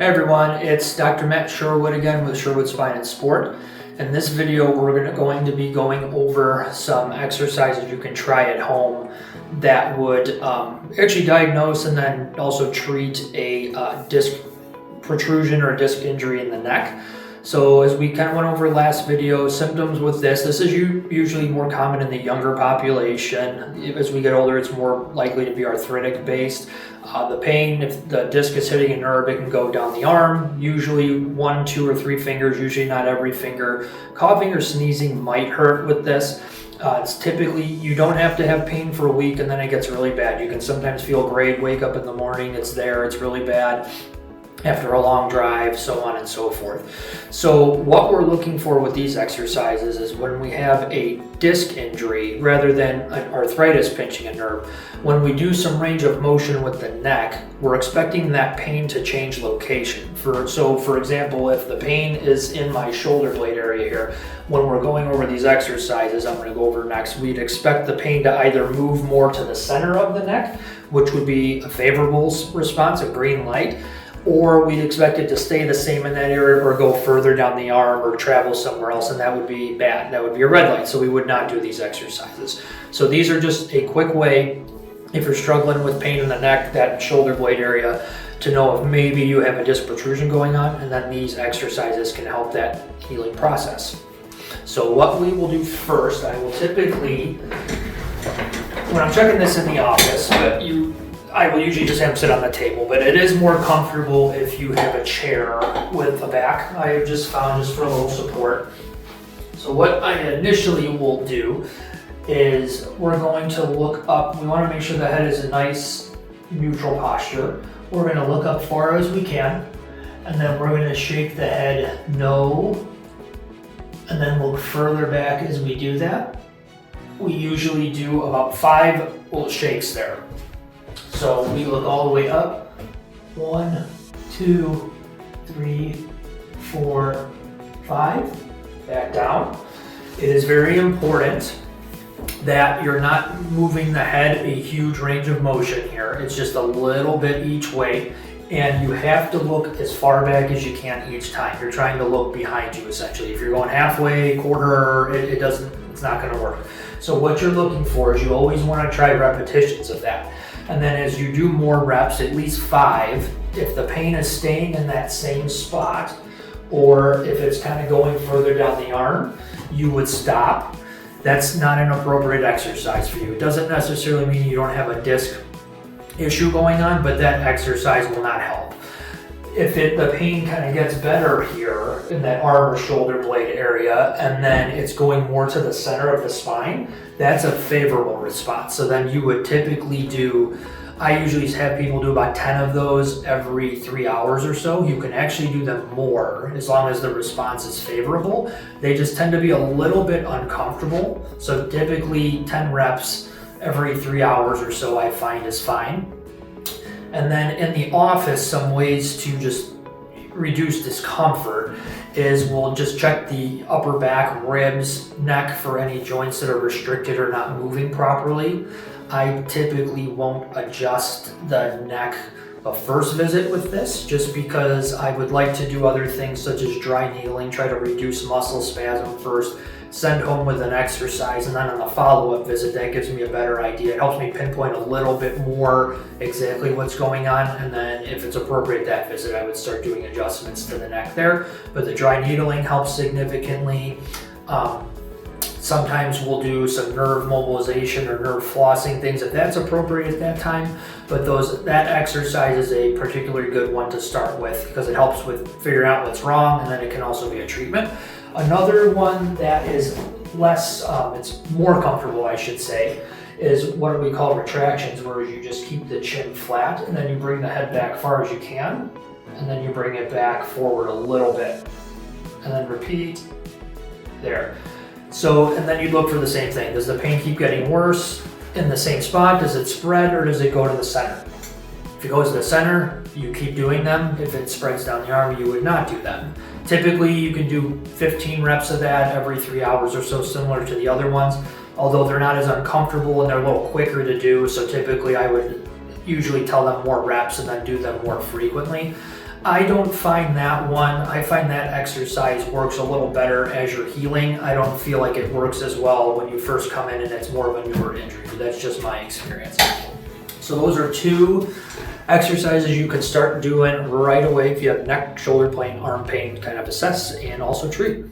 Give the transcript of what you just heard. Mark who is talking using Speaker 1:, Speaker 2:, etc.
Speaker 1: Hey everyone, it's Dr. Matt Sherwood again with Sherwood Spine and Sport. In this video, we're going to be going over some exercises you can try at home that would actually diagnose and then also treat a disc protrusion or disc injury in the neck. So as we kind of went over last video, symptoms with this is usually more common in the younger population. As we get older, it's more likely to be arthritic based. The pain, if the disc is hitting a nerve, it can go down the arm, usually 1, 2, or 3 fingers, usually not every finger. Coughing or sneezing might hurt with this. It's typically, you don't have to have pain for a week and then it gets really bad. You can sometimes feel great, wake up in the morning, it's there, it's really bad after a long drive, so on and so forth. So what we're looking for with these exercises is when we have a disc injury rather than an arthritis pinching a nerve, when we do some range of motion with the neck, we're expecting that pain to change location. So for example, if the pain is in my shoulder blade area here, when we're going over these exercises I'm going to go over next, we'd expect the pain to either move more to the center of the neck, which would be a favorable response, a green light, or we'd expect it to stay the same in that area or go further down the arm or travel somewhere else, and that would be bad. That would be a red light, so we would not do these exercises. So these are just a quick way, if you're struggling with pain in the neck, that shoulder blade area, to know if maybe you have a disc protrusion going on, and then these exercises can help that healing process. So what we will do first, I will typically, when I'm checking this in the office, but I will usually just have them sit on the table, but it is more comfortable if you have a chair with a back. I have just found just for a little support. So what I initially will do is we're going to look up. We want to make sure the head is a nice neutral posture. We're going to look up far as we can, and then we're going to shake the head no, and then look further back as we do that. We usually do about 5 little shakes there. So we look all the way up, 1, 2, 3, 4, 5, back down. It is very important that you're not moving the head a huge range of motion here. It's just a little bit each way, and you have to look as far back as you can each time. You're trying to look behind you essentially. If you're going halfway, quarter, it's not gonna work. So what you're looking for is you always wanna try repetitions of that. And then as you do more reps, at least 5, if the pain is staying in that same spot, or if it's kind of going further down the arm, you would stop. That's not an appropriate exercise for you. It doesn't necessarily mean you don't have a disc issue going on, but that exercise will not help. If the pain kind of gets better here in that arm or shoulder blade area, and then it's going more to the center of the spine, that's a favorable response. So then you would typically do, I usually have people do about 10 of those every 3 hours or so. You can actually do them more as long as the response is favorable. They just tend to be a little bit uncomfortable. So typically 10 reps every 3 hours or so I find is fine. And then in the office, some ways to just reduce discomfort is we'll just check the upper back, ribs, neck for any joints that are restricted or not moving properly. I typically won't adjust the neck the first visit with this, just because I would like to do other things such as dry needling, try to reduce muscle spasm first, send home with an exercise, and then on the follow-up visit, that gives me a better idea. It helps me pinpoint a little bit more exactly what's going on, and then if it's appropriate that visit, I would start doing adjustments to the neck there. But the dry needling helps significantly. Sometimes we'll do some nerve mobilization or nerve flossing things if that's appropriate at that time. But that exercise is a particularly good one to start with because it helps with figuring out what's wrong, and then it can also be a treatment. Another one that is less, it's more comfortable, I should say, is what we call retractions, where you just keep the chin flat and then you bring the head back far as you can, and then you bring it back forward a little bit, and then repeat there. So, and then you look for the same thing. Does the pain keep getting worse in the same spot? Does it spread, or does it go to the center? If it goes to the center, you keep doing them. If it spreads down the arm, you would not do them. Typically, you can do 15 reps of that every 3 hours or so, similar to the other ones, although they're not as uncomfortable and they're a little quicker to do. So typically I would usually tell them more reps and then do them more frequently. I don't find that one. I find that exercise works a little better as you're healing. I don't feel like it works as well when you first come in and it's more of a newer injury. That's just my experience. So those are 2 exercises you could start doing right away if you have neck, shoulder pain, arm pain, kind of assess and also treat.